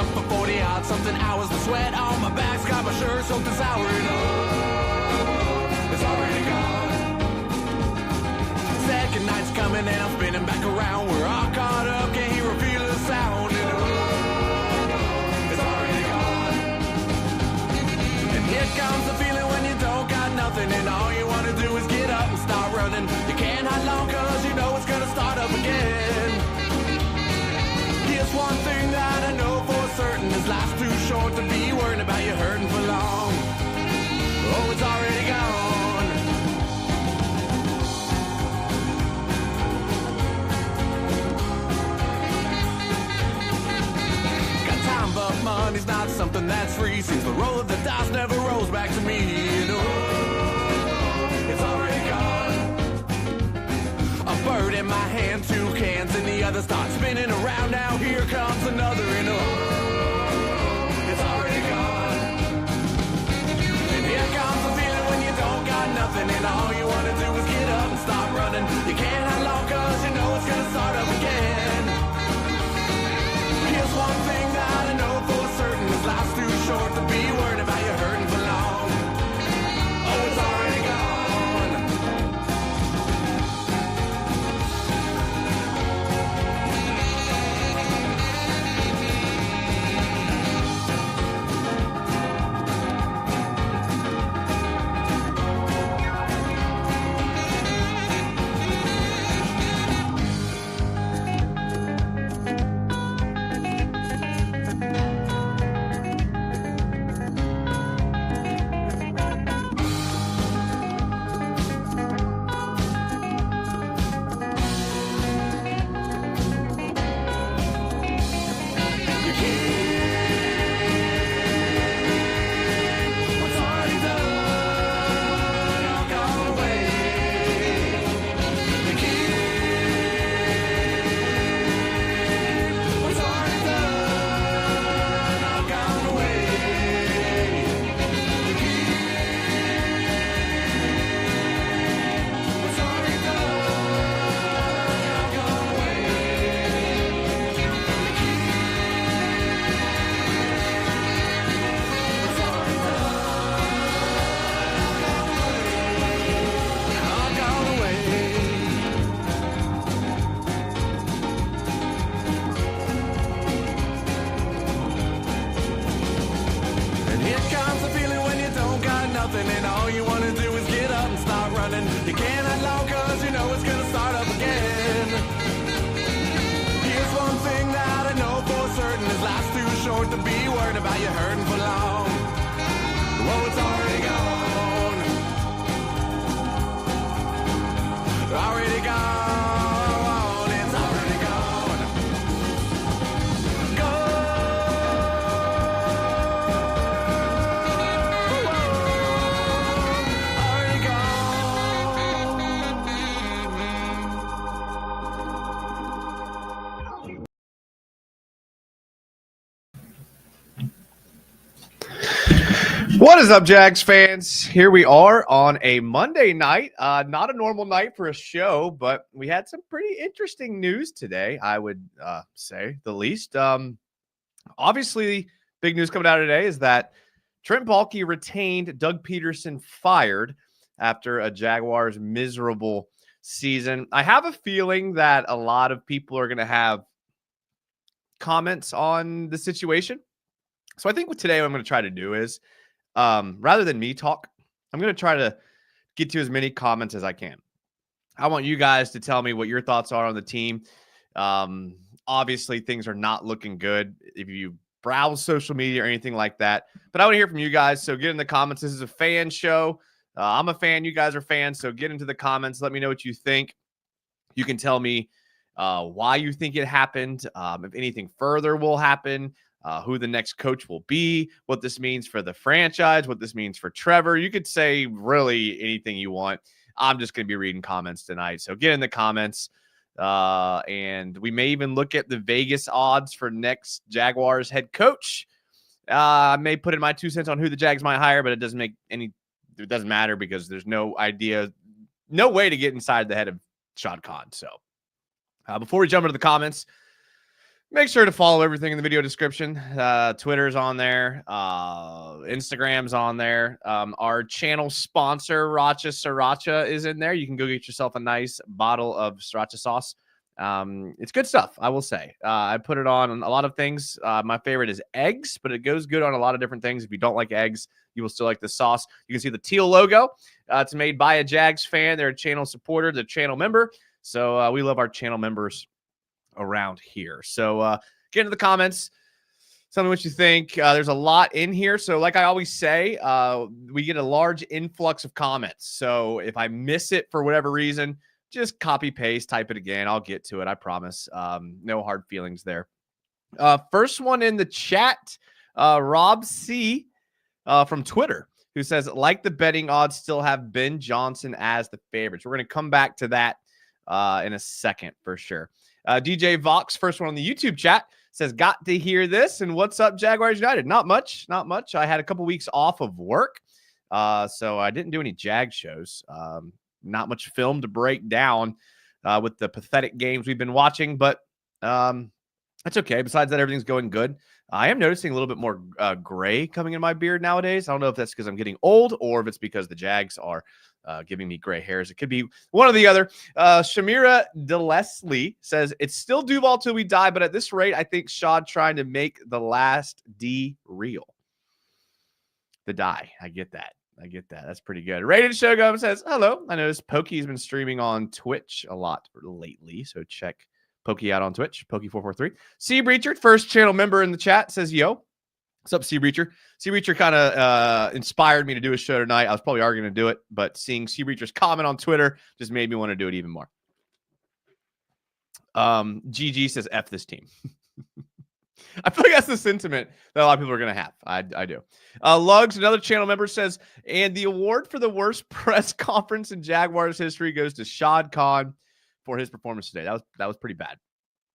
up for 40 odd something hours. The sweat on my back's got my shirt soaked and sour. And oh, it's already gone. Second night's coming and I'm spinning back around. We're all caught up, can't hear or feel the sound. And oh, it's already gone. And here comes the feeling when you don't got nothing and all you want to do is get up and start running. You can't hide long cause you know it's gonna start up again. Here's one thing that I know for certain, this life's too short to be worrying about you hurting for long. Oh, it's already gone. Got time but money's not something that's free. Seems the roll of the dice never rolls back to me. And oh, it's already gone. A bird in my hand, two cans in the other, start spinning around. Now here comes another, and oh, it's already gone. And here comes the feeling when you don't got nothing and all you want to do is get up and start running. You can't hide long cause you know it's gonna start up again. Here's one thing that I know for certain, this life's too short to be worried about you hurting for long. Oh, it's already gone. And all you want to do is get up and start running. You can't hide long cause you know it's gonna start up again. Here's one thing that I know for certain, this life's too short to be worried about you hurting for long. Whoa, it's already gone. Already gone. It's already gone. Go. What is up, Jags fans? Here we are on a Monday night. Not a normal night for a show, but we had some pretty interesting news today, I would say the least. Obviously, big news coming out today is that Trent Baalke retained, Doug Pederson fired after a Jaguars miserable season. I have a feeling that a lot of people are going to have comments on the situation. So I think what today what I'm going to try to do is, rather than me talk, I'm going to try to get to as many comments as I can. I want you guys to tell me what your thoughts are on the team. Obviously, things are not looking good if you browse social media or anything like that. But I want to hear from you guys, so get in the comments. This is a fan show. I'm a fan. You guys are fans, so get into the comments. Let me know what you think. You can tell me why you think it happened, if anything further will happen, who the next coach will be, what this means for the franchise, what this means for Trevor. You could say really anything you want. I'm just going to be reading comments tonight. So get in the comments. And we may even look at the Vegas odds for next Jaguars head coach. I may put in my 2 cents on who the Jags might hire, but it doesn't matter because there's no way to get inside the head of Shad Khan. So before we jump into the comments, Make sure to follow everything in the video description. Twitter's on there. Instagram's on there. Our channel sponsor, Racha Sriacha, is in there. You can go get yourself a nice bottle of Sriracha sauce. It's good stuff, I will say. I put it on a lot of things. My favorite is eggs, but it goes good on a lot of different things. If you don't like eggs, you will still like the sauce. You can see the teal logo. It's made by a Jags fan. They're a channel supporter, the channel member. So we love our channel members around here. So get into the comments. Tell me what you think. There's a lot in here. So like I always say, we get a large influx of comments. So if I miss it for whatever reason, just copy paste, type it again. I'll get to it. I promise. No hard feelings there. First one in the chat, Rob C from Twitter, who says, like the betting odds still have Ben Johnson as the favorites. We're going to come back to that in a second for sure. DJ Vox, first one on the YouTube chat, says, got to hear this. And what's up, Jaguars United? Not much. I had a couple weeks off of work, so I didn't do any Jag shows. Not much film to break down with the pathetic games we've been watching, but that's okay. Besides that, everything's going good. I am noticing a little bit more gray coming in my beard nowadays. I don't know if that's because I'm getting old or if it's because the Jags are giving me gray hairs. It could be one or the other. Shamira DeLeslie says, it's still Duval till we die, but at this rate, I think Shad trying to make the last D real. The die. I get that. That's pretty good. Rated Shogun says, hello. I noticed Pokey's been streaming on Twitch a lot lately, so check Pokey out on Twitch, Pokey443. C Breacher, first channel member in the chat, says, yo. What's up, C Breacher? C Breacher kind of inspired me to do a show tonight. I was probably already going to do it, but seeing C Breacher's comment on Twitter just made me want to do it even more. GG says, F this team. I feel like that's the sentiment that a lot of people are going to have. I do. Lugs, another channel member, says, and the award for the worst press conference in Jaguars history goes to Shad Khan for his performance today. That was pretty bad.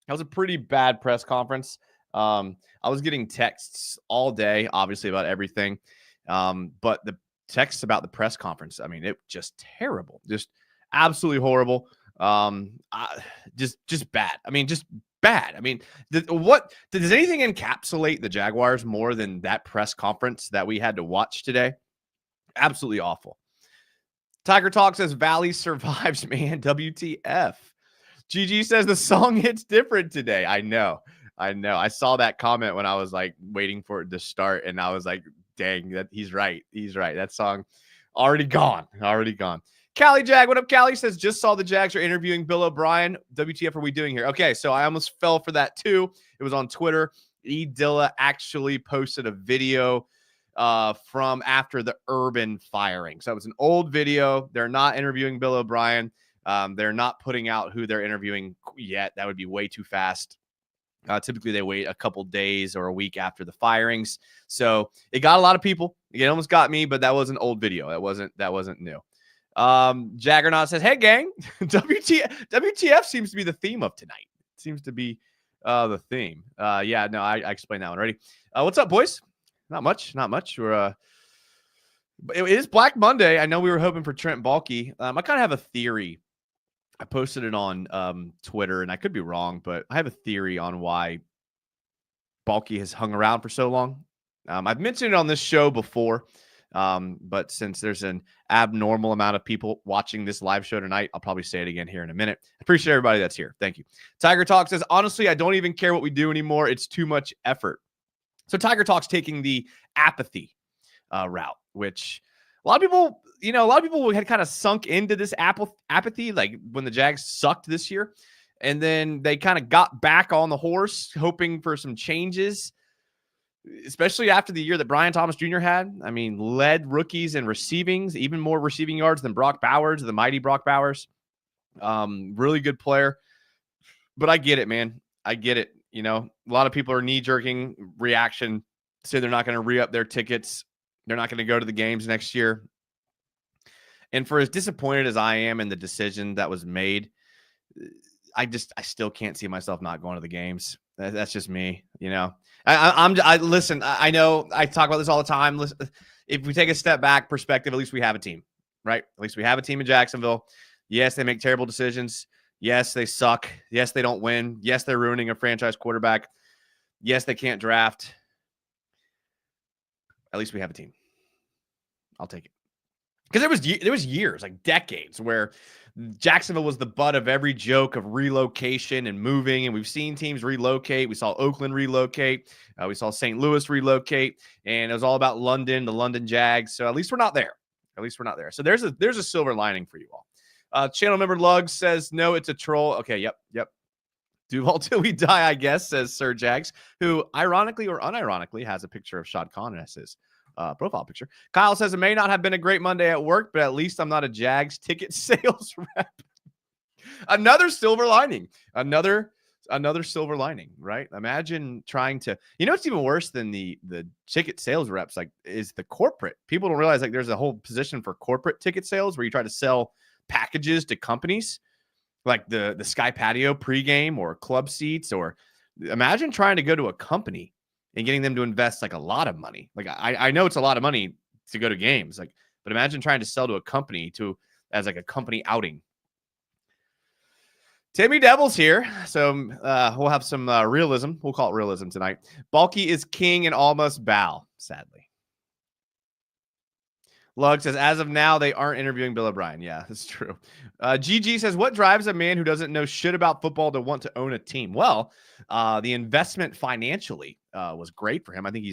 That was a pretty bad press conference. I was getting texts all day, obviously, about everything. But the texts about the press conference, I mean, it just terrible. Just absolutely horrible. Just bad. I mean, just bad. I mean, does anything encapsulate the Jaguars more than that press conference that we had to watch today? Absolutely awful. Tiger Talk says Valley survives, man. WTF. GG says the song hits different today. I know. I saw that comment when I was like waiting for it to start, and I was like, dang, that he's right. That song already gone. Callie Jag, what up, Callie? Says, just saw the Jags are interviewing Bill O'Brien. WTF are we doing here? Okay, so I almost fell for that too. It was on Twitter. E. Dilla actually posted a video from after the Urban firing. So it was an old video. They're not interviewing Bill O'Brien. They're not putting out who they're interviewing yet. That would be way too fast. Typically, they wait a couple days or a week after the firings. So it got a lot of people. It almost got me, but that was an old video. That wasn't new. Jaggernaut says, hey, gang, WTF seems to be the theme of tonight. It seems to be the theme. Yeah, no, I explained that one already. What's up, boys? Not much. We're it is Black Monday. I know we were hoping for Trent Baalke. I kind of have a theory. I posted it on Twitter, and I could be wrong, but I have a theory on why Baalke has hung around for so long. I've mentioned it on this show before, but since there's an abnormal amount of people watching this live show tonight, I'll probably say it again here in a minute. I appreciate everybody that's here. Thank you. Tiger Talk says, honestly, I don't even care what we do anymore. It's too much effort. So Tiger Talk's taking the apathy route, which a lot of people had kind of sunk into this apathy, like when the Jags sucked this year. And then they kind of got back on the horse, hoping for some changes, especially after the year that Brian Thomas Jr. had. I mean, led rookies in receivings, even more receiving yards than Brock Bowers, the mighty Brock Bowers. Really good player. But I get it, man. I get it. You know, a lot of people are knee-jerking reaction, say they're not going to re-up their tickets. They're not going to go to the games next year. And for as disappointed as I am in the decision that was made, I still can't see myself not going to the games. That's just me, you know. Listen, I know I talk about this all the time. Listen, if we take a step back perspective, at least we have a team, right? At least we have a team in Jacksonville. Yes, they make terrible decisions. Yes, they suck. Yes, they don't win. Yes, they're ruining a franchise quarterback. Yes, they can't draft. At least we have a team. I'll take it. Because there was years, like decades, where Jacksonville was the butt of every joke of relocation and moving, and we've seen teams relocate. We saw Oakland relocate. We saw St. Louis relocate, and it was all about London, the London Jags. So at least we're not there. At least we're not there. So there's a silver lining for you all. Channel member Lug says, no, it's a troll. Okay, yep. Duval till we die, I guess, says Sir Jags, who ironically or unironically has a picture of Shad Khan as his profile picture. Kyle says, it may not have been a great Monday at work, but at least I'm not a Jags ticket sales rep. Another silver lining. Another silver lining, right? Imagine trying to, what's even worse than the ticket sales reps, like, is the corporate. People don't realize, like, there's a whole position for corporate ticket sales where you try to sell packages to companies, like the Sky Patio pregame or club seats. Or imagine trying to go to a company and getting them to invest like a lot of money. Like, I know it's a lot of money to go to games, like, but imagine trying to sell to a company as like a company outing. Timmy Devil's here, so we'll have some realism. We'll call it realism tonight. Baalke is king and all must bow, sadly. Lug says, as of now, they aren't interviewing Bill O'Brien. Yeah, that's true. GG says, what drives a man who doesn't know shit about football to want to own a team? Well, the investment financially was great for him. I think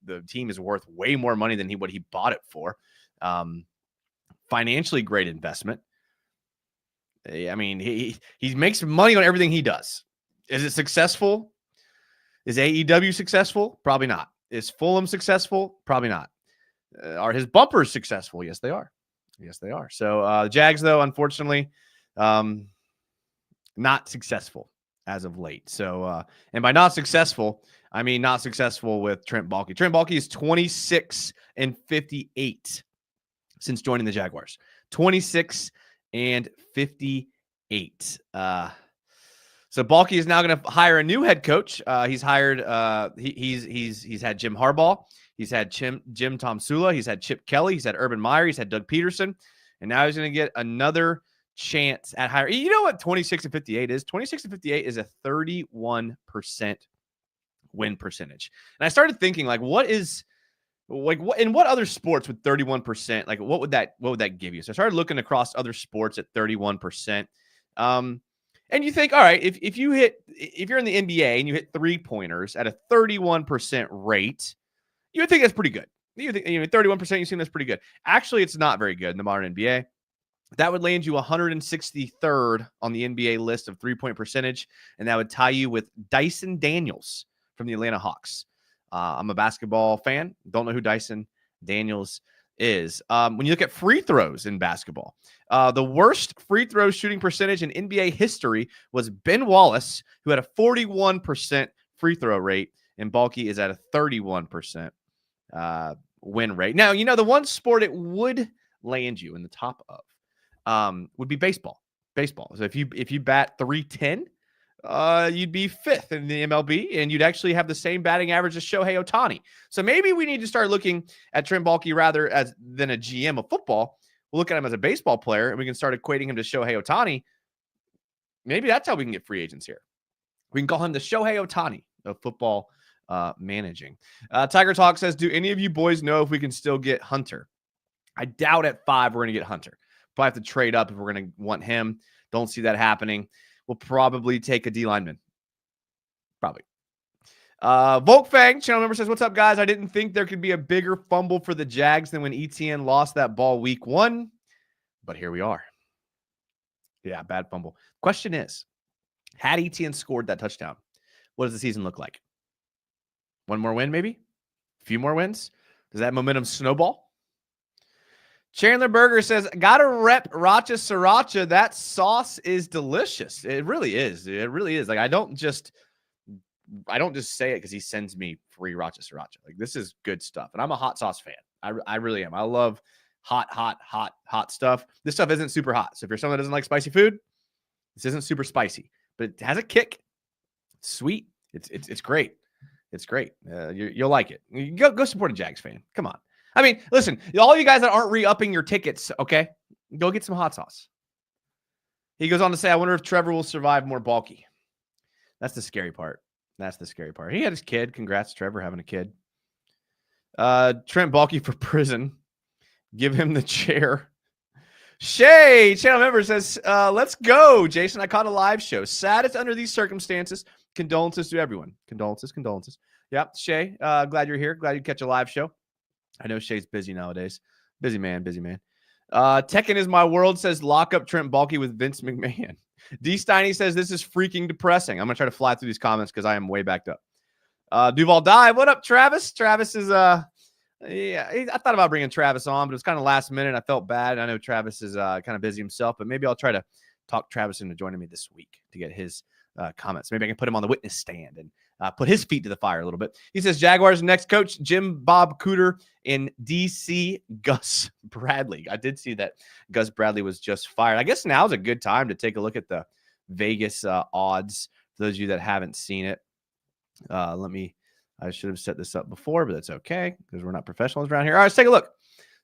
the team is worth way more money than what he bought it for. Financially, great investment. I mean, he makes money on everything he does. Is it successful? Is AEW successful? Probably not. Is Fulham successful? Probably not. Are his bumpers successful? Yes, they are. Yes, they are. So Jags, though, unfortunately, not successful as of late. So, and by not successful, I mean not successful with Trent Baalke. Trent Baalke is 26-58 since joining the Jaguars. 26-58. So Baalke is now going to hire a new head coach. He's hired. He's had Jim Harbaugh. He's had Jim Tomsula. He's had Chip Kelly. He's had Urban Meyer. He's had Doug Pederson. And now he's going to get another chance at hiring. You know what 26-58 is? 26-58 is a 31% win percentage. And I started thinking, like, what in what other sports with 31%, like, what would that give you? So I started looking across other sports at 31%. And you think, all right, if you're in the NBA and you hit 3-pointers at a 31% rate, you would think that's pretty good. You think 31%, you seem that's pretty good. Actually, it's not very good in the modern NBA. That would land you 163rd on the NBA list of 3-point percentage, and that would tie you with Dyson Daniels from the Atlanta Hawks. I'm a basketball fan. Don't know who Dyson Daniels is. When you look at free throws in basketball, the worst free throw shooting percentage in NBA history was Ben Wallace, who had a 41% free throw rate, and Baalke is at a 31% win rate. Now, the one sport it would land you in the top of would be baseball. So if you bat .310, you'd be 5th in the MLB, and you'd actually have the same batting average as Shohei Ohtani. So maybe we need to start looking at Trent Baalke rather than a GM of football. We'll look at him as a baseball player, and we can start equating him to Shohei Ohtani. Maybe that's how we can get free agents here. We can call him the Shohei Ohtani of football managing. Tiger Talk says, do any of you boys know if we can still get Hunter? I doubt at 5 we're going to get Hunter. Probably have to trade up if we're going to want him. Don't see that happening. We'll probably take a D lineman. Probably. Volkfang, channel member, says, what's up, guys? I didn't think there could be a bigger fumble for the Jags than when ETN lost that ball week 1. But here we are. Yeah, bad fumble. Question is, had ETN scored that touchdown, what does the season look like? One more win, maybe? A few more wins? Does that momentum snowball? Chandler Berger says, gotta rep Racha Sriacha. That sauce is delicious. It really is. It really is. Like, I don't just say it because he sends me free Racha Sriacha. Like, this is good stuff. And I'm a hot sauce fan. I really am. I love hot stuff. This stuff isn't super hot. So if you're someone that doesn't like spicy food, this isn't super spicy, but it has a kick. It's sweet. It's great. It's great. You'll like it. Go support a Jags fan. Come on. I mean, listen, all you guys that aren't re-upping your tickets, okay, go get some hot sauce. He goes on to say, I wonder if Trevor will survive more Baalke. That's the scary part. That's the scary part. He had his kid. Congrats, Trevor, having a kid. Trent Baalke for prison. Give him the chair. Shay, channel member, says, let's go, Jason. I caught a live show. Saddest under these circumstances. Condolences to everyone. Condolences. Yep, Shay, glad you're here. Glad you catch a live show. I know Shay's busy nowadays. Busy man. Tekken is my world, says lock up Trent Baalke with Vince McMahon. D. Steiny says this is freaking depressing. I'm going to try to fly through these comments because I am way backed up. Duval Dive, what up, Travis? Travis is, I thought about bringing Travis on, but it was kind of last minute. I felt bad. I know Travis is kind of busy himself, but maybe I'll try to talk Travis into joining me this week to get his comments. Maybe I can put him on the witness stand and put his feet to the fire a little bit. He says Jaguars next coach, Jim Bob Cooter in DC, Gus Bradley. I did see that Gus Bradley was just fired. I guess now's a good time to take a look at the Vegas odds for those of you that haven't seen it. I should have set this up before, but that's okay because we're not professionals around here. All right, let's take a look.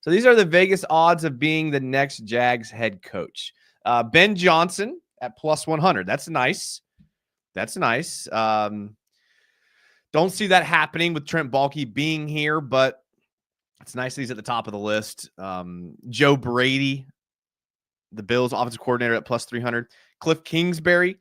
So these are the Vegas odds of being the next Jags head coach. Ben Johnson at plus 100. That's nice. Don't see that happening with Trent Baalke being here, but it's nice that he's at the top of the list. Joe Brady, the Bills offensive coordinator, at plus 300. Cliff Kingsbury,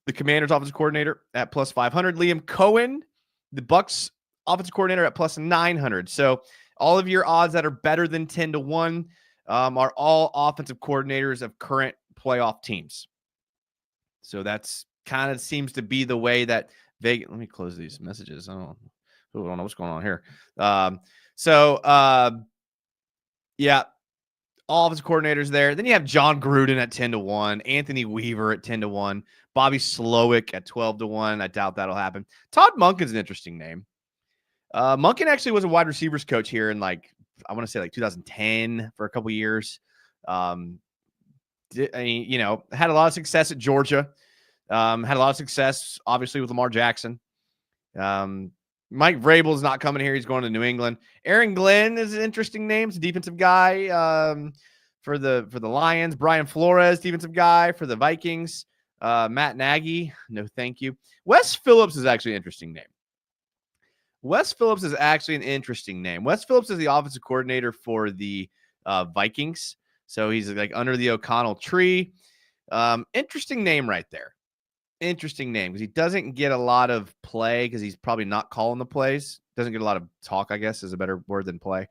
the Commanders offensive coordinator, at plus 500. Liam Cohen, the Bucks offensive coordinator, at plus 900. So all of your odds that are better than 10-1 are all offensive coordinators of current playoff teams. So that's kind of seems to be the way that Vegas. Let me close these messages. I don't know what's going on here. Yeah, all offensive coordinators there. Then you have John Gruden at 10-1, Anthony Weaver at 10-1, Bobby Slowick at 12-1. I doubt that'll happen. Todd Monken's an interesting name. Monken actually was a wide receivers coach here in I want to say 2010 for a couple years. Had a lot of success at Georgia. Had a lot of success, obviously, with Lamar Jackson. Mike Vrabel's not coming here. He's going to New England. Aaron Glenn is an interesting name. He's a defensive guy for the Lions. Brian Flores, defensive guy for the Vikings. Matt Nagy, no thank you. Wes Phillips is actually an interesting name. Wes Phillips is the offensive coordinator for the Vikings. So he's under the O'Connell tree. Interesting name right there. Interesting name because he doesn't get a lot of play because he's probably not calling the plays. Doesn't get a lot of talk, I guess, is a better word than play.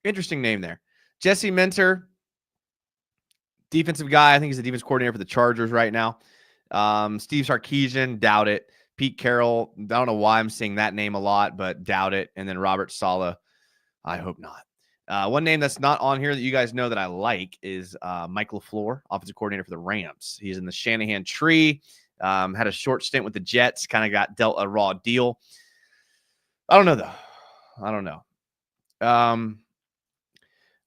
Interesting name there. Jesse Minter, defensive guy. I think he's the defense coordinator for the Chargers right now. Steve Sarkisian, doubt it. Pete Carroll, I don't know why I'm seeing that name a lot, but doubt it. And then Robert Saleh, I hope not. One name that's not on here that you guys know that I like is Mike LaFleur, offensive coordinator for the Rams. He's in the Shanahan tree, had a short stint with the Jets, kind of got dealt a raw deal. I don't know, though.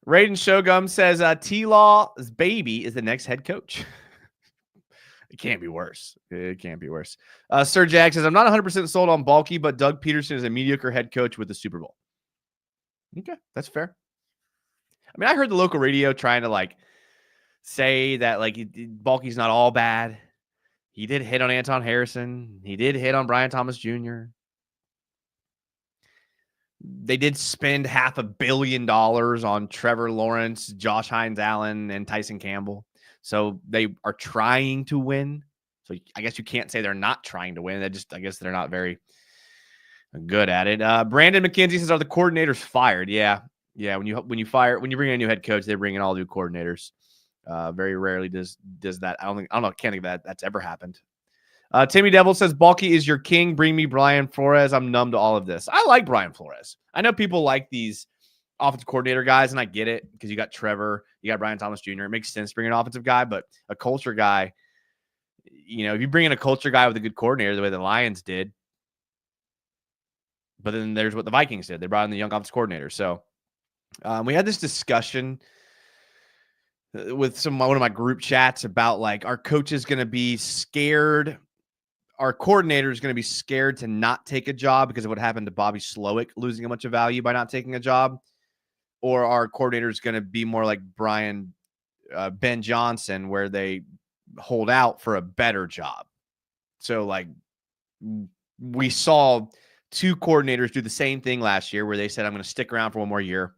Raiden Shogum says T-Law's baby is the next head coach. It can't be worse. Sir Jag says, I'm not 100% sold on Baalke, but Doug Pederson is a mediocre head coach with the Super Bowl. Okay, that's fair. I mean, I heard the local radio trying to say that Baalke's not all bad. He did hit on Anton Harrison. He did hit on Brian Thomas Jr. They did spend $500 million on Trevor Lawrence, Josh Hines Allen, and Tyson Campbell. So they are trying to win. So I guess you can't say they're not trying to win. I guess they're not very good at it. Brandon McKenzie says, are the coordinators fired? Yeah. When you bring in a new head coach, they bring in all new coordinators. Very rarely does that. I can't think of that. That's ever happened. Timmy Devil says, Baalke is your king. Bring me Brian Flores. I'm numb to all of this. I like Brian Flores. I know people like these offensive coordinator guys, and I get it because you got Trevor, you got Brian Thomas Jr. It makes sense to bring an offensive guy, but a culture guy, if you bring in a culture guy with a good coordinator, the way the Lions did, but then there's what the Vikings did. They brought in the young offensive coordinator. So we had this discussion with one of my group chats about our coach is going to be scared. Our coordinator is going to be scared to not take a job because of what happened to Bobby Slowick losing a bunch of value by not taking a job. Or our coordinator is going to be more like Brian Ben Johnson, where they hold out for a better job. So, like, we saw two coordinators do the same thing last year where they said, I'm going to stick around for one more year.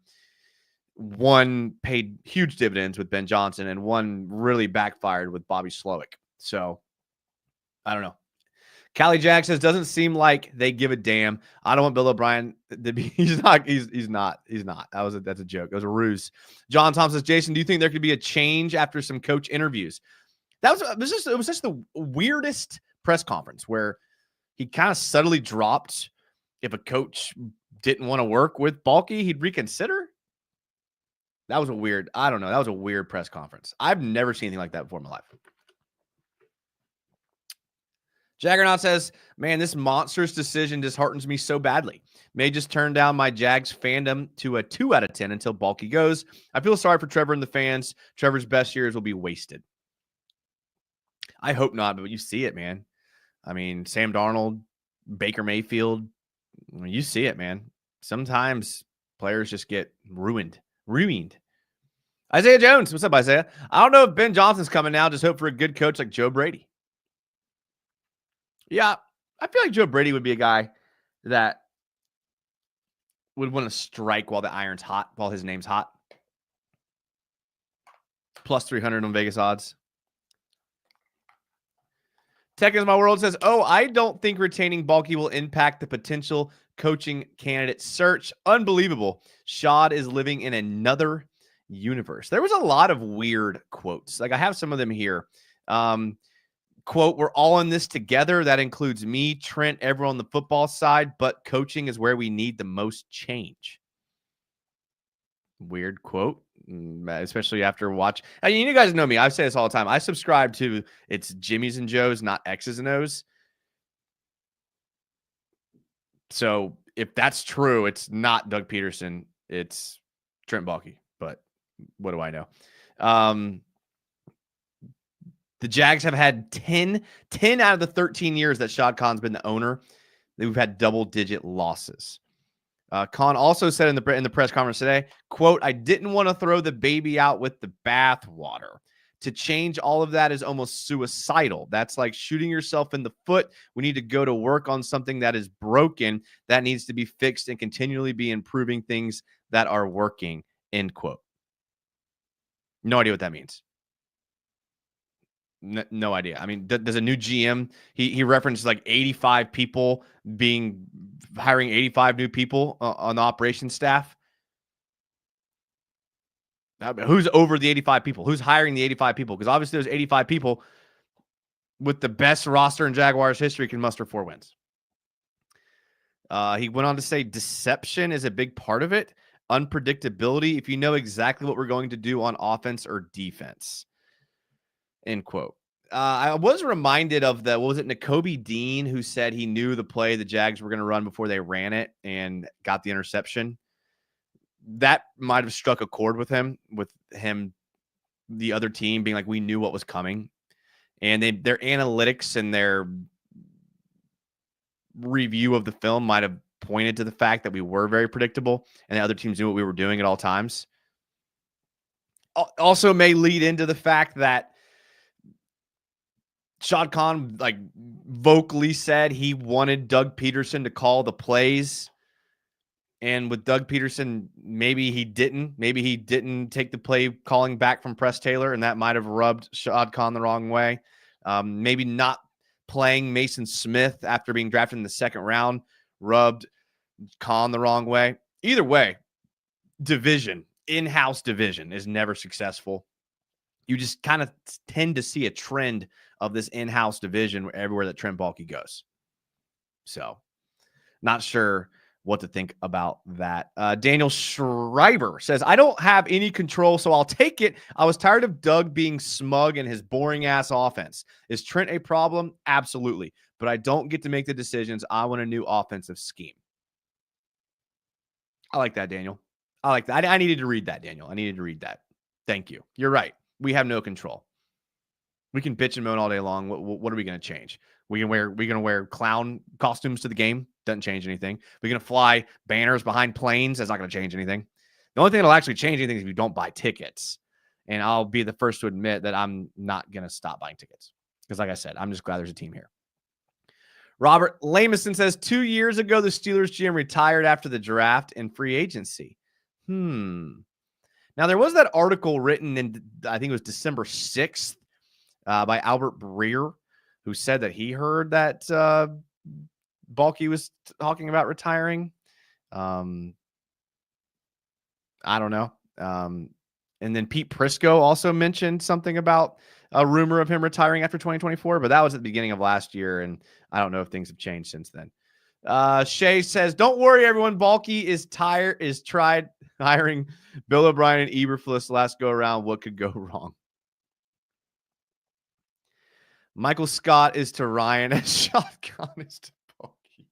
One paid huge dividends with Ben Johnson, and one really backfired with Bobby Slowick. So, I don't know. Callie Jack says, doesn't seem like they give a damn. I don't want Bill O'Brien to be. He's not. That's a joke. It was a ruse. John Tom says, Jason, do you think there could be a change after some coach interviews? It was just the weirdest press conference where he kind of subtly dropped if a coach didn't want to work with Baalke, he'd reconsider. That was I don't know. That was a weird press conference. I've never seen anything like that before in my life. Jaggernaut says, man, this monstrous decision disheartens me so badly. May just turn down my Jags fandom to a 2 out of 10 until Baalke goes. I feel sorry for Trevor and the fans. Trevor's best years will be wasted. I hope not, but you see it, man. I mean, Sam Darnold, Baker Mayfield, you see it, man. Sometimes players just get ruined. Isaiah Jones, what's up, Isaiah? I don't know if Ben Johnson's coming now. Just hope for a good coach like Joe Brady. Yeah, I feel like Joe Brady would be a guy that would want to strike while the iron's hot, while his name's hot. Plus 300 on Vegas odds. Tech is my world says, I don't think retaining Baalke will impact the potential coaching candidate search. Unbelievable. Shad is living in another universe. There was a lot of weird quotes. Like, I have some of them here. Quote, we're all in this together. That includes me, Trent, everyone on the football side, but coaching is where we need the most change. Weird quote, especially after watch. I mean, you guys know me. I say this all the time. I subscribe to it's Jimmy's and Joe's, not X's and O's. So if that's true, it's not Doug Pederson. It's Trent Baalke. But what do I know? The Jags have had 10 out of the 13 years that Shad Khan's been the owner. We've had double-digit losses. Khan also said in the press conference today, quote, I didn't want to throw the baby out with the bathwater. To change all of that is almost suicidal. That's like shooting yourself in the foot. We need to go to work on something that is broken, that needs to be fixed, and continually be improving things that are working, end quote. No idea what that means. No idea. I mean, there's a new GM. He referenced like 85 people hiring 85 new people on the operations staff. Who's over the 85 people? Who's hiring the 85 people? Because obviously there's 85 people with the best roster in Jaguars history can muster 4 wins. He went on to say deception is a big part of it. Unpredictability. If you know exactly what we're going to do on offense or defense. End quote. I was reminded of Nakobe Dean, who said he knew the play the Jags were going to run before they ran it and got the interception. That might have struck a chord with him, the other team being like, we knew what was coming. And their analytics and their review of the film might have pointed to the fact that we were very predictable and the other teams knew what we were doing at all times. Also may lead into the fact that Shad Khan vocally said he wanted Doug Pederson to call the plays. And with Doug Pederson, maybe he didn't take the play calling back from Press Taylor, and that might have rubbed Shad Khan the wrong way. Maybe not playing Mason Smith after being drafted in the 2nd round rubbed Khan the wrong way. Either way, in-house division is never successful. You just kind of tend to see a trend of this in-house division everywhere that Trent Baalke goes. So, not sure what to think about that. Daniel Schreiber says, I don't have any control, so I'll take it. I was tired of Doug being smug in his boring-ass offense. Is Trent a problem? Absolutely. But I don't get to make the decisions. I want a new offensive scheme. I like that, Daniel. I like that. I needed to read that, Daniel. I needed to read that. Thank you. You're right. We have no control. We can bitch and moan all day long. What are we going to change? We're going to wear clown costumes to the game. Doesn't change anything. We're going to fly banners behind planes. That's not going to change anything. The only thing that'll actually change anything is if you don't buy tickets. And I'll be the first to admit that I'm not going to stop buying tickets. Because like I said, I'm just glad there's a team here. Robert Lamison says 2 years ago, the Steelers GM retired after the draft and free agency. Now, there was that article written in, I think it was December 6th by Albert Breer, who said that he heard that Baalke was talking about retiring. I don't know. And then Pete Prisco also mentioned something about a rumor of him retiring after 2024, but that was at the beginning of last year, and I don't know if things have changed since then. Shay says, "Don't worry, everyone. Baalke is tried hiring Bill O'Brien and Eberflus last go around. What could go wrong?" Michael Scott is to Ryan as Shad Khan is to Baalke.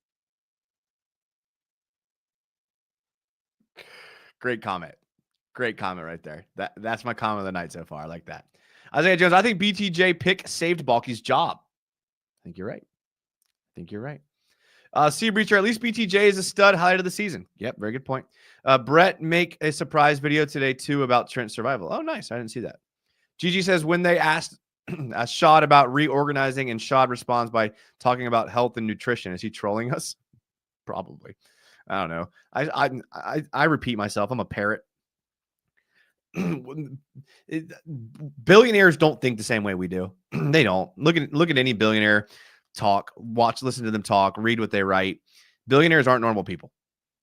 Great comment. Great comment right there. That's my comment of the night so far. I like that. Isaiah Jones, I think BTJ pick saved Baalke's job. I think you're right. Sea Breacher, at least BTJ is a stud, highlight of the season. Yep, very good point. Brett make a surprise video today too about Trent's survival. Oh, nice. I didn't see that. Gigi says when they asked Shad about reorganizing, and Shad responds by talking about health and nutrition. Is he trolling us? Probably. I don't know. I repeat myself. I'm a parrot. Billionaires don't think the same way we do. They don't. Look at any billionaire talk, listen to them talk, read what they write. Billionaires aren't normal people.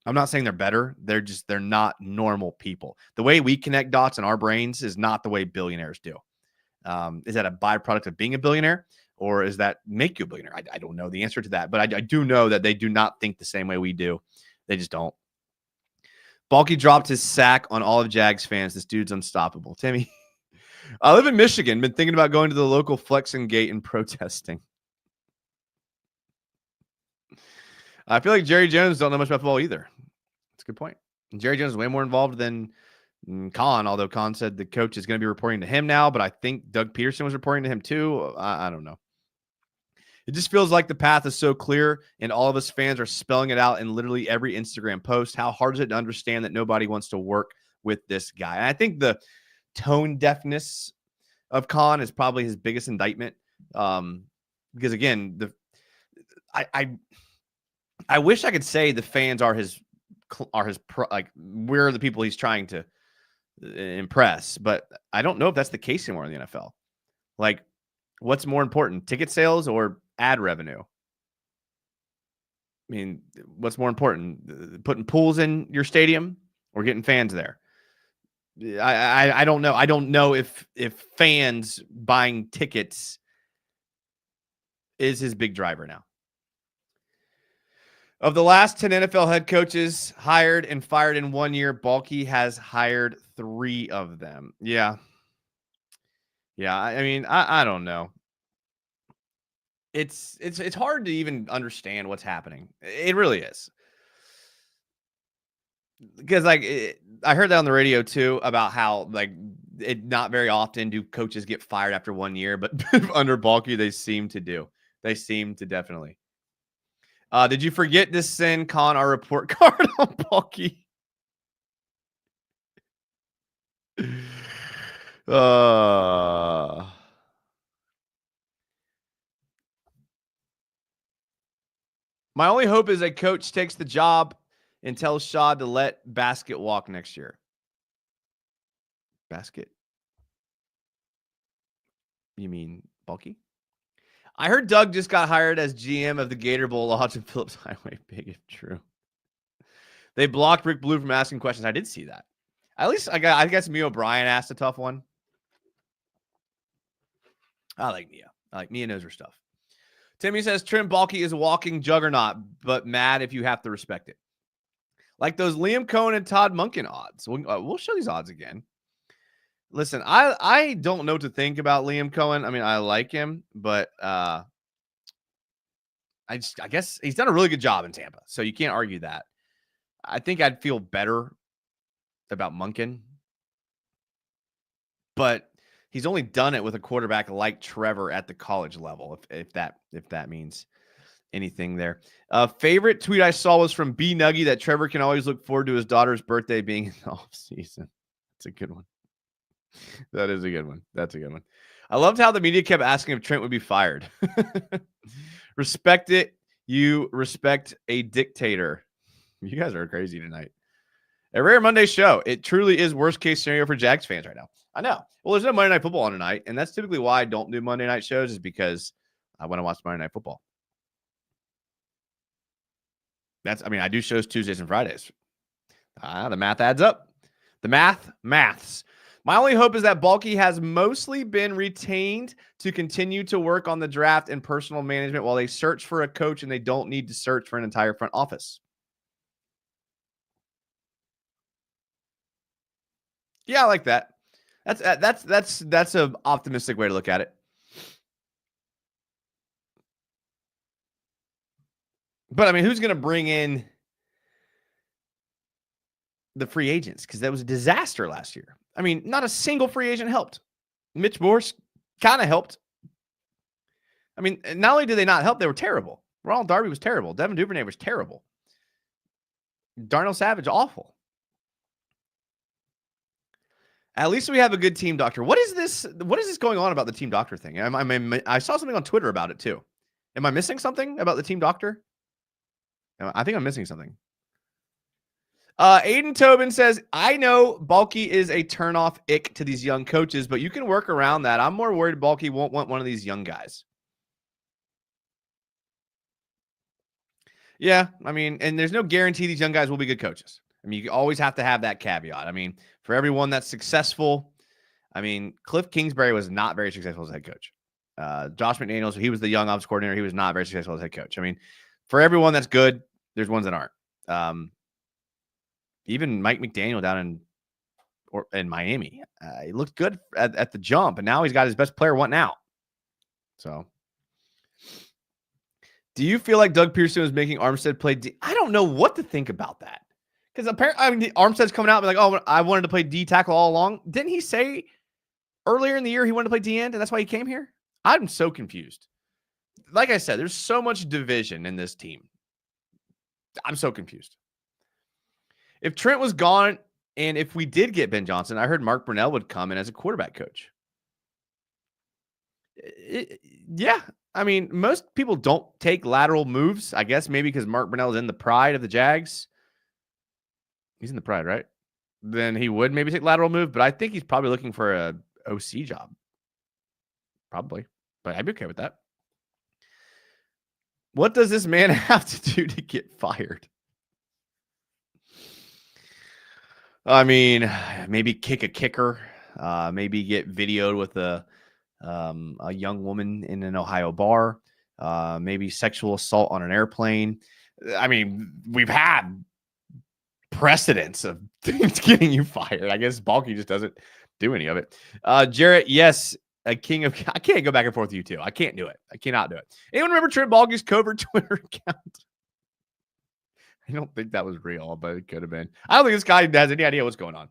I'm not saying they're better. They're not normal people. The way we connect dots in our brains is not the way billionaires do. Is that a byproduct of being a billionaire, or is that make you a billionaire? I don't know the answer to that, but I do know that they do not think the same way we do. They just don't. Baalke dropped his sack on all of Jags fans. This dude's unstoppable. Timmy, I live in Michigan. Been thinking about going to the local Flexing Gate and protesting. I feel like Jerry Jones don't know much about football either. That's a good point. And Jerry Jones is way more involved than Khan, although Khan said the coach is going to be reporting to him now, but I think Doug Pederson was reporting to him too. I don't know. It just feels like the path is so clear, and all of us fans are spelling it out in literally every Instagram post. How hard is it to understand that nobody wants to work with this guy? And I think the tone deafness of Khan is probably his biggest indictment. Because again, I wish I could say the fans are like we're the people he's trying to impress, but I don't know if that's the case anymore in the NFL. Like, what's more important, ticket sales or ad revenue? I mean, what's more important, putting pools in your stadium or getting fans there? I don't know. I don't know if fans buying tickets is his big driver now. Of the last 10 NFL head coaches hired and fired in 1 year, Baalke has hired 3 of them. Yeah. I mean, I don't know. It's hard to even understand what's happening. It really is. Because I heard that on the radio too about how not very often do coaches get fired after 1 year, but under Baalke they seem to do. They seem to definitely. Did you forget to send Khan our report card on Baalke? My only hope is a coach takes the job and tells Shad to let Basket walk next year. Basket? You mean Baalke? I heard Doug just got hired as GM of the Gator Bowl Lodge and Phillips Highway. Big if true. They blocked Rick Blue from asking questions. I did see that. At least I guess Mia O'Brien asked a tough one. I like Mia. Mia knows her stuff. Timmy says Trent Baalke is a walking juggernaut, but mad if you have to respect it. Like those Liam Cohen and Todd Monken odds. We'll show these odds again. Listen, I don't know what to think about Liam Cohen. I mean, I like him, but I guess he's done a really good job in Tampa, so you can't argue that. I think I'd feel better about Monken, but he's only done it with a quarterback like Trevor at the college level, if that means anything there. Favorite tweet I saw was from B Nuggy that Trevor can always look forward to his daughter's birthday being in the off season. That's a good one. That is a good one. That's a good one. I loved how the media kept asking if Trent would be fired. Respect it. You respect a dictator. You guys are crazy tonight. A rare Monday show. It truly is worst case scenario for Jags fans right now. I know. Well, there's no Monday Night Football on tonight, and that's typically why I don't do Monday night shows, is because I want to watch Monday Night Football. I do shows Tuesdays and Fridays. The math adds up. The maths. My only hope is that Baalke has mostly been retained to continue to work on the draft and personal management while they search for a coach, and they don't need to search for an entire front office. Yeah, I like that. That's an optimistic way to look at it. But I mean, who's going to bring in the free agents? Because that was a disaster last year. I mean, not a single free agent helped. Mitch Morse kind of helped. I mean, not only did they not help, they were terrible. Ronald Darby was terrible. Devin Duvernay was terrible. Darnell Savage, awful. At least we have a good team doctor. What is this going on about the team doctor thing? I saw something on Twitter about it too. Am I missing something about the team doctor? I think I'm missing something. Aiden Tobin says, I know Baalke is a turnoff ick to these young coaches, but you can work around that. I'm more worried Baalke won't want one of these young guys. Yeah, I mean, and there's no guarantee these young guys will be good coaches. I mean, you always have to have that caveat. I mean, for everyone that's successful, I mean, Cliff Kingsbury was not very successful as head coach. Josh McDaniels, he was the young ops coordinator. He was not very successful as head coach. I mean, for everyone that's good, there's ones that aren't. Even Mike McDaniel down in Miami, he looked good at the jump, and now he's got his best player wanting out. So, do you feel like Doug Pederson was making Armstead play D? I don't know what to think about that, because apparently, Armstead's coming out and like, oh, I wanted to play D tackle all along. Didn't he say earlier in the year he wanted to play D end, and that's why he came here? I'm so confused. Like I said, there's so much division in this team. I'm so confused. If Trent was gone, and if we did get Ben Johnson, I heard Mark Brunell would come in as a quarterback coach. Yeah. I mean, most people don't take lateral moves, I guess maybe because Mark Brunell is in the pride of the Jags. He's in the pride, right? Then he would maybe take lateral move, but I think he's probably looking for a OC job. Probably. But I'd be okay with that. What does this man have to do to get fired? I mean, maybe kick a kicker, maybe get videoed with a young woman in an Ohio bar, maybe sexual assault on an airplane. I mean, we've had precedents of things getting you fired. I guess Baalke just doesn't do any of it. Jarrett, yes, a king of... I can't go back and forth with you two. I can't do it. I cannot do it. Anyone remember Trent Baalke's covert Twitter account? I don't think that was real, but it could have been. I don't think this guy has any idea what's going on.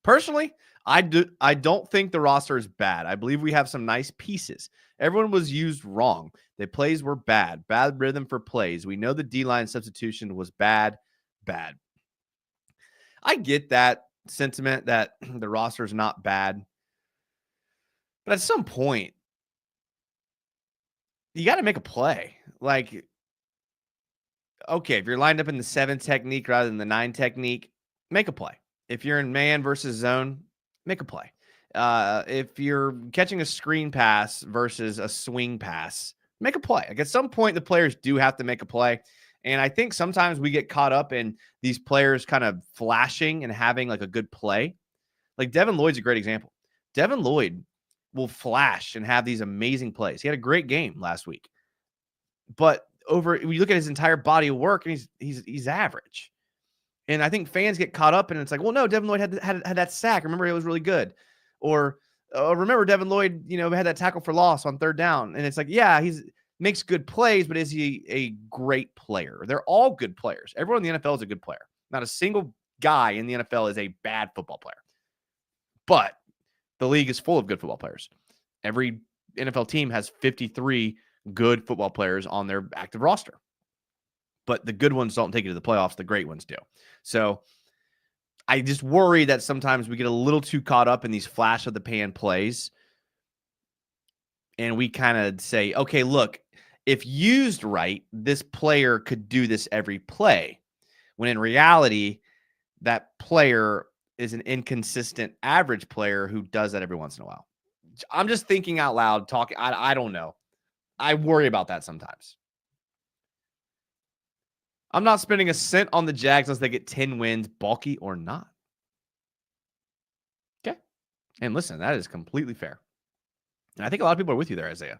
Personally, I don't think the roster is bad. I believe we have some nice pieces. Everyone was used wrong. The plays were bad. Bad rhythm for plays. We know the D-line substitution was bad. I get that sentiment that the roster is not bad. But at some point, you got to make a play. Like, okay, if you're lined up in the 7 technique rather than the 9 technique, make a play. If you're in man versus zone, make a play. If you're catching a screen pass versus a swing pass, make a play. Like, at some point, the players do have to make a play. And I think sometimes we get caught up in these players kind of flashing and having like a good play. Like Devin Lloyd's a great example. Devin Lloyd will flash and have these amazing plays. He had a great game last week. But we look at his entire body of work, and he's average. And I think fans get caught up, and it's like, well, no, Devin Lloyd had that sack. Remember, it was really good. Or remember, Devin Lloyd, had that tackle for loss on 3rd down. And it's like, yeah, makes good plays, but is he a great player? They're all good players. Everyone in the NFL is a good player. Not a single guy in the NFL is a bad football player. But the league is full of good football players. Every NFL team has 53 good football players on their active roster. But the good ones don't take it to the playoffs. The great ones do. So I just worry that sometimes we get a little too caught up in these flash of the pan plays. And we kind of say, okay, look, if used right, this player could do this every play. When in reality, that player is an inconsistent average player who does that every once in a while. I'm just thinking out loud, talking. I don't know. I worry about that sometimes. I'm not spending a cent on the Jags unless they get 10 wins, Baalke or not. Okay. And listen, that is completely fair. And I think a lot of people are with you there, Isaiah.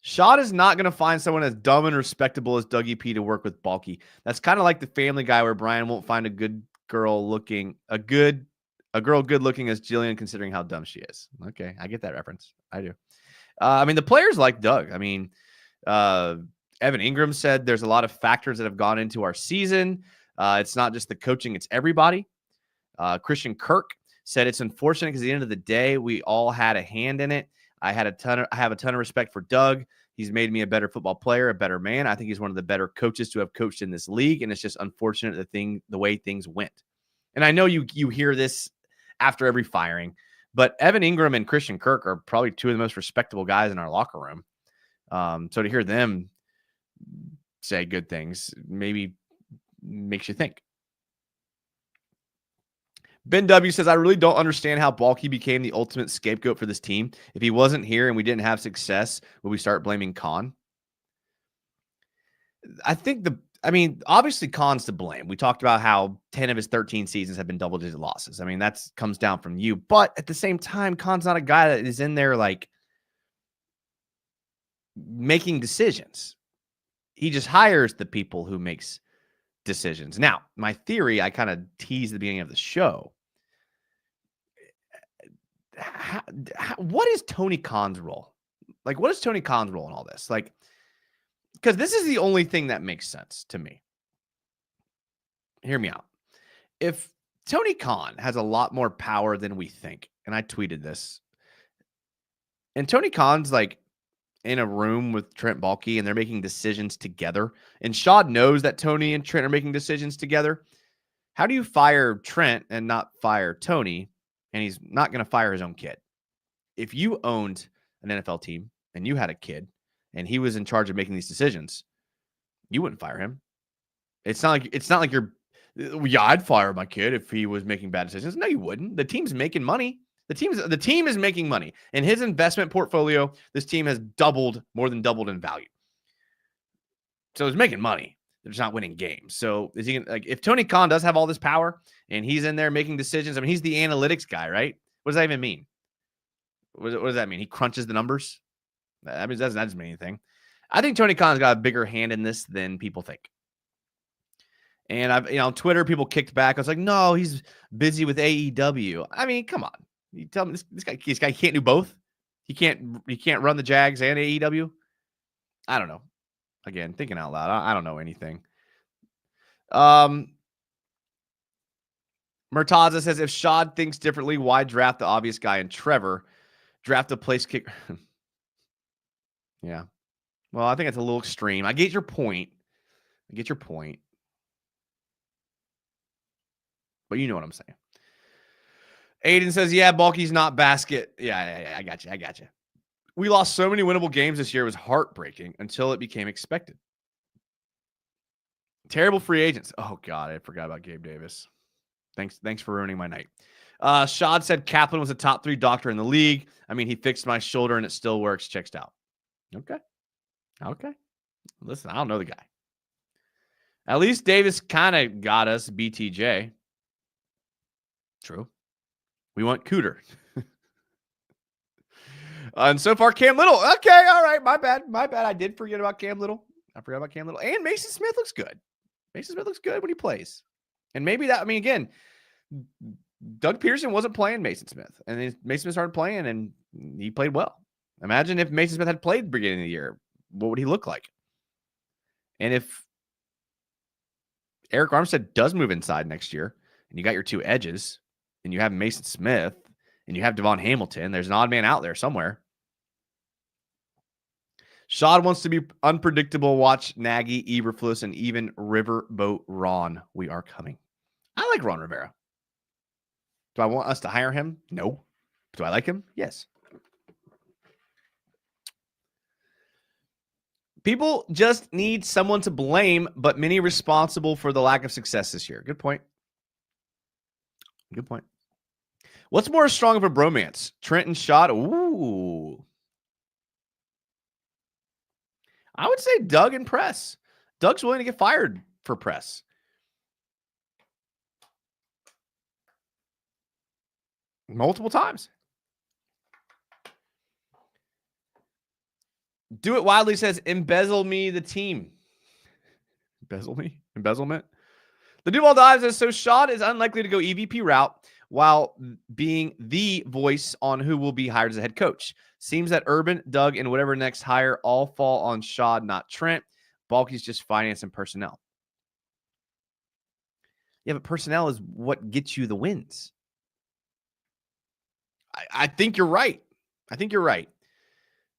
Shad is not going to find someone as dumb and respectable as Dougie P to work with Baalke. That's kind of like the Family Guy where Brian won't find a good girl looking, a girl good looking as Jillian, considering how dumb she is. Okay, I get that reference. I do. I mean, the players like Doug. I mean, Evan Ingram said there's a lot of factors that have gone into our season. It's not just the coaching, it's everybody. Christian Kirk said it's unfortunate because at the end of the day, we all had a hand in it. I have a ton of respect for Doug. He's made me a better football player, a better man. I think he's one of the better coaches to have coached in this league, and it's just unfortunate the way things went. And I know you hear this after every firing, but Evan Ingram and Christian Kirk are probably two of the most respectable guys in our locker room. So to hear them say good things maybe makes you think. Ben W says, I really don't understand how Baalke became the ultimate scapegoat for this team. If he wasn't here and we didn't have success, would we start blaming Khan? I think obviously Khan's to blame. We talked about how 10 of his 13 seasons have been double-digit losses. I mean, that comes down from you. But at the same time, Khan's not a guy that is in there like making decisions. He just hires the people who makes decisions. Now, my theory, I kind of teased at the beginning of the show. What is Tony Khan's role? Like, what is Tony Khan's role in all this? Like, because this is the only thing that makes sense to me. Hear me out. If Tony Khan has a lot more power than we think, and I tweeted this, and Tony Khan's like in a room with Trent Baalke and they're making decisions together, and Shad knows that Tony and Trent are making decisions together, how do you fire Trent and not fire Tony? And he's not going to fire his own kid. If you owned an NFL team and you had a kid and he was in charge of making these decisions, you wouldn't fire him. It's not like you're, yeah, I'd fire my kid if he was making bad decisions. No, you wouldn't. The team's making money. The team is making money. In his investment portfolio, this team has more than doubled in value. So it's making money. They're just not winning games. So is he like, if Tony Khan does have all this power and he's in there making decisions? I mean, he's the analytics guy, right? What does that even mean? What does that mean? He crunches the numbers. I mean, that doesn't mean anything. I think Tony Khan's got a bigger hand in this than people think. And on Twitter, people kicked back. I was like, no, he's busy with AEW. I mean, come on. You tell me this guy can't do both. He can't run the Jags and AEW. I don't know. Again, thinking out loud. I don't know anything. Murtaza says, if Shad thinks differently, why draft the obvious guy in Trevor? Draft a place kicker. Yeah. Well, I think it's a little extreme. I get your point. But you know what I'm saying. Aiden says, yeah, Baalke's not basket. Yeah, I got you. We lost so many winnable games this year. It was heartbreaking until it became expected. Terrible free agents. Oh, God, I forgot about Gabe Davis. Thanks for ruining my night. Shad said Kaplan was a top 3 doctor in the league. I mean, he fixed my shoulder and it still works. Checks out. Okay. Listen, I don't know the guy. At least Davis kind of got us BTJ. True. We want Cooter. And so far, Cam Little. Okay, all right. My bad. I did forget about Cam Little. And Mason Smith looks good. When he plays. And maybe that, I mean, again, Doug Pederson wasn't playing Mason Smith. And then Mason Smith started playing, and he played well. Imagine if Mason Smith had played at the beginning of the year. What would he look like? And if Eric Armstead does move inside next year, and you got your 2 edges, and you have Mason Smith, and you have Devon Hamilton, there's an odd man out there somewhere. Shad wants to be unpredictable. Watch Nagy, Eberflus, and even Riverboat Ron. We are coming. I like Ron Rivera. Do I want us to hire him? No. Do I like him? Yes. People just need someone to blame, but many responsible for the lack of success this year. Good point. Good point. What's more strong of a bromance? Trent and Shad? Ooh. I would say Doug and Press. Doug's willing to get fired for Press. Multiple times. Do It Wildly says, embezzle me the team. Embezzle me? Embezzlement? The Duval Dive says, so Shad is unlikely to go EVP route while being the voice on who will be hired as a head coach. Seems that Urban, Doug, and whatever next hire all fall on Shad, not Trent. Baalke's just finance and personnel. Yeah, but personnel is what gets you the wins. I think you're right. I think you're right.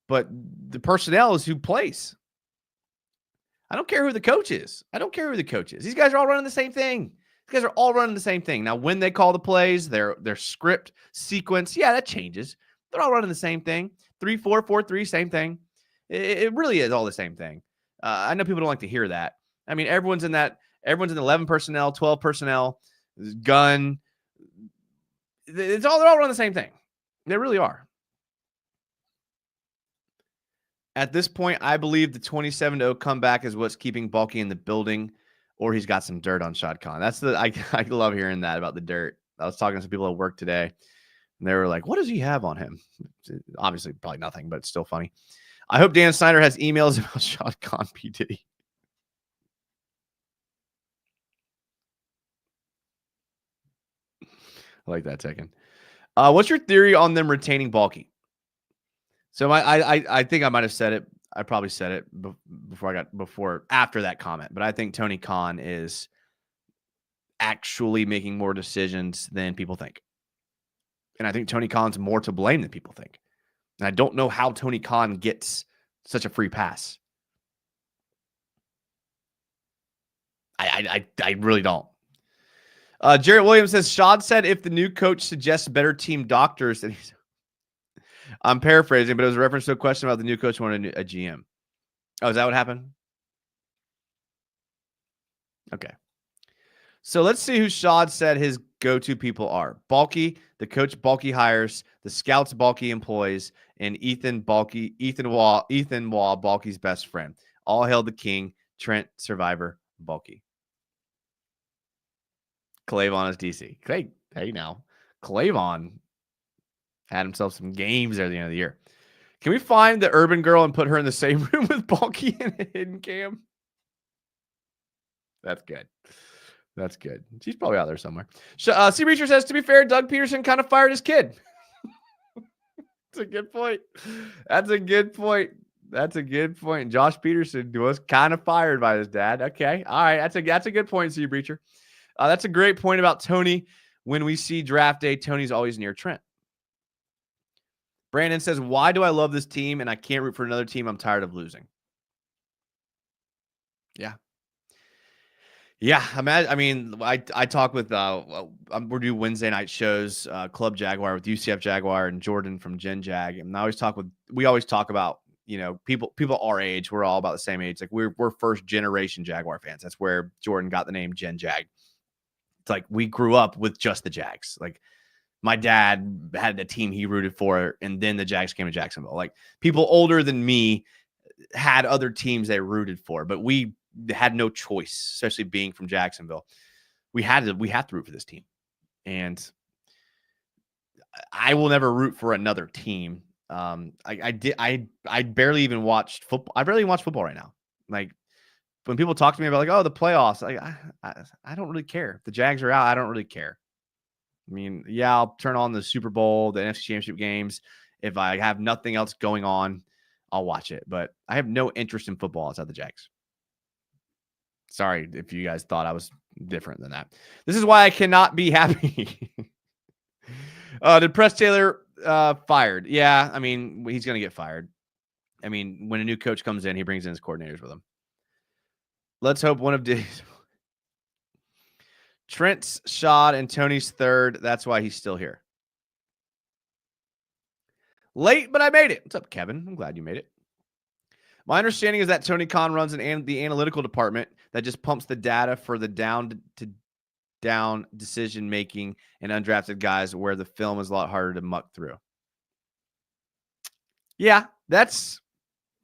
But the personnel is who plays. I don't care who the coach is. I don't care who the coach is. These guys are all running the same thing. These guys are all running the same thing. Now, when they call the plays, their script sequence, yeah, that changes. They're all running the same thing. 3-4, 4-3, same thing. It really is all the same thing. I know people don't like to hear that. I mean, everyone's in 11 personnel, 12 personnel, gun. They're all running the same thing. They really are. At this point, I believe the 27-0 comeback is what's keeping Baalke in the building, or he's got some dirt on Shad Khan. I love hearing that about the dirt. I was talking to some people at work today, and they were like, what does he have on him? Obviously, probably nothing, but it's still funny. I hope Dan Snyder has emails about Shad Khan P. Diddy. I like that, Tekken. What's your theory on them retaining Baalke? So I think I might have said it. I probably said it after that comment, but I think Tony Khan is actually making more decisions than people think. And I think Tony Khan's more to blame than people think. And I don't know how Tony Khan gets such a free pass. I really don't. Jarrett Williams says, Shad said if the new coach suggests better team doctors, then he's... I'm paraphrasing, but it was a reference to a question about the new coach wanting a GM. Oh, is that what happened? Okay. So let's see who Shad said his go-to people are. Baalke, the coach Baalke hires, the scouts Baalke employs, and Ethan Waugh, Baalke's best friend. All hail the king, Trent, Survivor, Baalke. Clavon is DC. Hey now. Clavon had himself some games there at the end of the year. Can we find the urban girl and put her in the same room with Baalke and Hidden Cam? That's good. That's good. She's probably out there somewhere. C. Reacher says, to be fair, Doug Pederson kind of fired his kid. That's a good point. That's a good point. That's a good point. Josh Pederson was kind of fired by his dad. Okay. All right. That's a good point, C. Breacher. That's a great point about Tony. When we see draft day, Tony's always near Trent. Brandon says, why do I love this team and I can't root for another team? I'm tired of losing. Yeah. Yeah. I mean, I talk with, we're doing Wednesday night shows, Club Jaguar with UCF Jaguar and Jordan from Gen Jag. And we always talk about, people our age, we're all about the same age. Like we're first generation Jaguar fans. That's where Jordan got the name Gen Jag. It's like we grew up with just the Jags. Like my dad had a team he rooted for, and then the Jags came to Jacksonville. Like people older than me had other teams they rooted for, but we had no choice, especially being from Jacksonville. We had to root for this team. And I will never root for another team. I barely even watched football. I barely watch football right now. Like when people talk to me about like, oh, the playoffs, I don't really care. If the Jags are out, I don't really care. I mean, yeah, I'll turn on the Super Bowl, the NFC Championship games. If I have nothing else going on, I'll watch it. But I have no interest in football outside the Jags. Sorry if you guys thought I was different than that. This is why I cannot be happy. Did Press Taylor fired? Yeah, I mean, he's going to get fired. I mean, when a new coach comes in, he brings in his coordinators with him. Let's hope one of Diddy's... Trent's Shad and Tony's third. That's why he's still here. Late, but I made it. What's up, Kevin? I'm glad you made it. My understanding is that Tony Khan runs the analytical department that just pumps the data for the down decision making and undrafted guys, where the film is a lot harder to muck through. Yeah, that's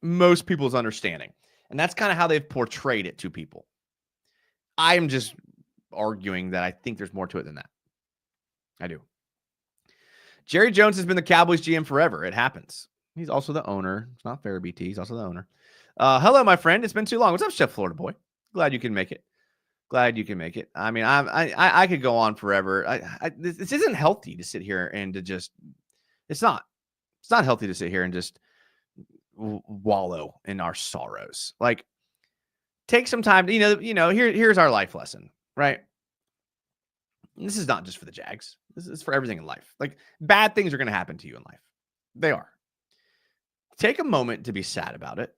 most people's understanding. And that's kind of how they've portrayed it to people. I'm just arguing that I think there's more to it than that. I do. Jerry Jones has been the Cowboys GM forever. It happens. He's also the owner. It's not fair, BT. He's also the owner. Hello, my friend. It's been too long. What's up, Chef Florida Boy? Glad you can make it. I mean, I could go on forever. This isn't healthy to sit here and to just. It's not healthy to sit here and just wallow in our sorrows. Like, take some time. Here's our life lesson, right? And this is not just for the Jags. This is for everything in life. Like, bad things are going to happen to you in life. They are. Take a moment to be sad about it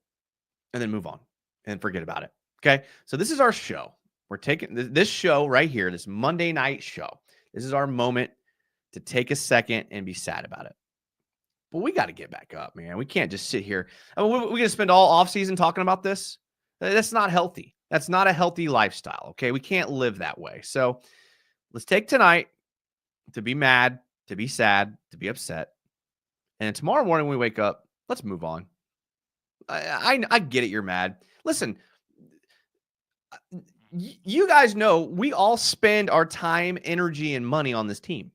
and then move on and forget about it. Okay. So this is our show. We're taking this show right here, this Monday night show. This is our moment to take a second and be sad about it. But we got to get back up, man. We can't just sit here. I mean, we're going to spend all offseason talking about this. That's not healthy. That's not a healthy lifestyle. Okay. We can't live that way. So let's take tonight to be mad, to be sad, to be upset. And tomorrow morning when we wake up, let's move on. I get it. You're mad. Listen, you guys know we all spend our time, energy, and money on this team.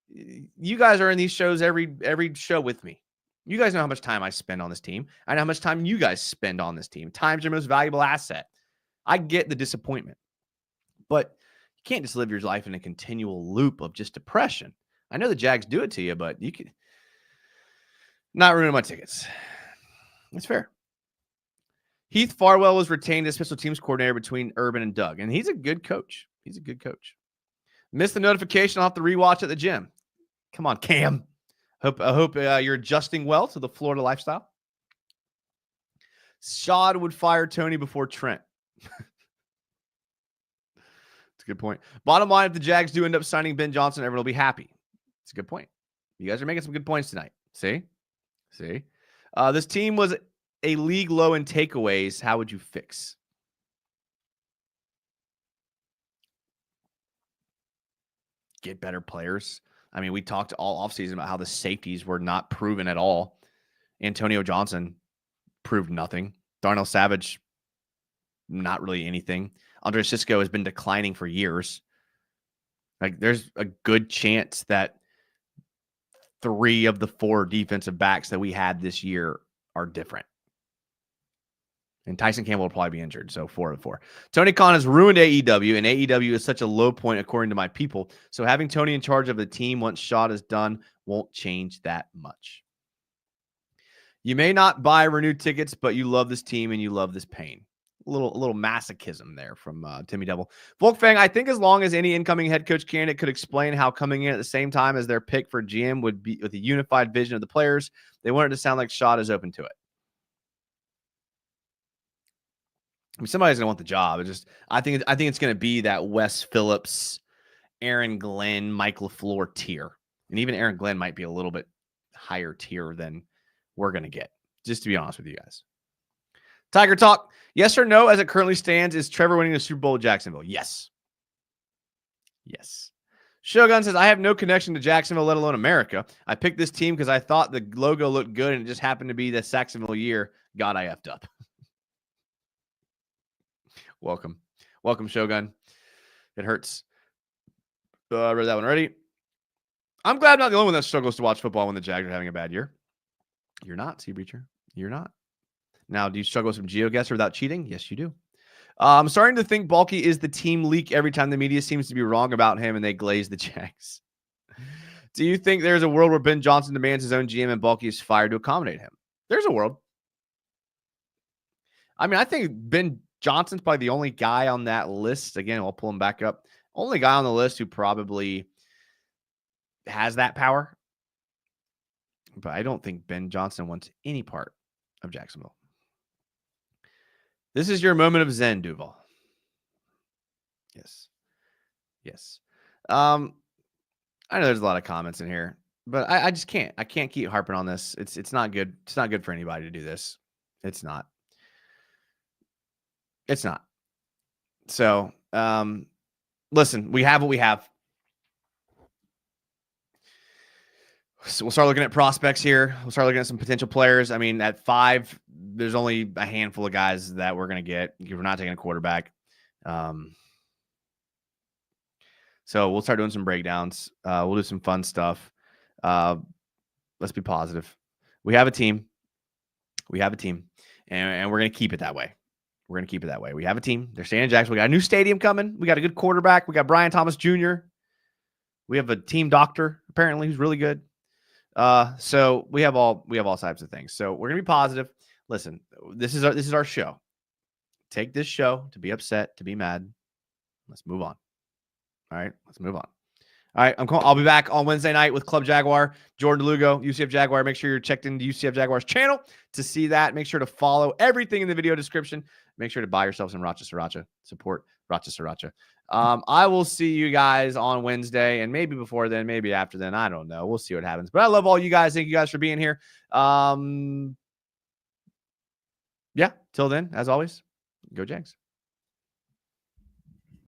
You guys are in these shows every show with me. You guys know how much time I spend on this team. I know how much time you guys spend on this team. Time's your most valuable asset. I get the disappointment, but you can't just live your life in a continual loop of just depression. I know the Jags do it to you, but you can not ruin my tickets. That's fair. Heath Farwell was retained as special teams coordinator between Urban and Doug, and he's a good coach. Missed the notification. I'll have to rewatch at the gym. Come on, Cam. I hope you're adjusting well to the Florida lifestyle. Shad would fire Tony before Trent. That's a good point. Bottom line, if the Jags do end up signing Ben Johnson, everyone will be happy. It's a good point. You guys are making some good points tonight. See? This team was a league low in takeaways. How would you fix? Get better players. I mean, we talked all offseason about how the safeties were not proven at all. Antonio Johnson proved nothing. Darnell Savage, not really anything. Andre Sisco has been declining for years. Like, there's a good chance that 3 of the 4 defensive backs that we had this year are different. And Tyson Campbell will probably be injured, so 4 of 4. Tony Khan has ruined AEW, and AEW is such a low point according to my people. So having Tony in charge of the team once Shad is done won't change that much. You may not buy renewed tickets, but you love this team and you love this pain. A little masochism there from Timmy Devil. Volkfang, I think as long as any incoming head coach candidate could explain how coming in at the same time as their pick for GM would be with a unified vision of the players, they want it to sound like Shad is open to it. I mean, somebody's gonna want the job. I think it's gonna be that Wes Phillips, Aaron Glenn, Mike LaFleur tier, and even Aaron Glenn might be a little bit higher tier than we're gonna get. Just to be honest with you guys. Tiger Talk. Yes or no? As it currently stands, is Trevor winning the Super Bowl with Jacksonville? Yes. Shogun says, I have no connection to Jacksonville, let alone America. I picked this team because I thought the logo looked good, and it just happened to be the Saxonville year. God, I effed up. Welcome, Shogun. It hurts. I read that one already. I'm glad I'm not the only one that struggles to watch football when the Jags are having a bad year. You're not, Sea Breacher. You're not. Now, do you struggle with some GeoGuessr without cheating? Yes, you do. I'm starting to think Baalke is the team leak every time the media seems to be wrong about him and they glaze the Jags. Do you think there's a world where Ben Johnson demands his own GM and Baalke is fired to accommodate him? There's a world. I mean, I think Ben Johnson's probably the only guy on that list. Again, I'll pull him back up. Only guy on the list who probably has that power. But I don't think Ben Johnson wants any part of Jacksonville. This is your moment of Zen, Duval. Yes. Yes. I know there's a lot of comments in here, but I just can't. I can't keep harping on this. It's not good. It's not good for anybody to do this. It's not. It's not. So, listen, we have what we have. So we'll start looking at prospects here. We'll start looking at some potential players. I mean, at 5, there's only a handful of guys that we're going to get. We're not taking a quarterback. So we'll start doing some breakdowns. We'll do some fun stuff. Let's be positive. We have a team. And we're going to keep it that way. We have a team. They're staying in Jacksonville. We got a new stadium coming. We got a good quarterback. We got Brian Thomas Jr. We have a team doctor, apparently, who's really good. So we have all types of things. So we're going to be positive. Listen, this is our show. Take this show to be upset, to be mad. Let's move on. All right, let's move on. All right, I'll be back on Wednesday night with Club Jaguar, Jordan DeLugo, UCF Jaguar. Make sure you're checked into UCF Jaguar's channel to see that. Make sure to follow everything in the video description. Make sure to buy yourself some Racha Sriacha. Support Racha Sriacha. I will see you guys on Wednesday, and maybe before then, maybe after then. I don't know. We'll see what happens. But I love all you guys. Thank you guys for being here. Yeah, till then, as always, go Jags.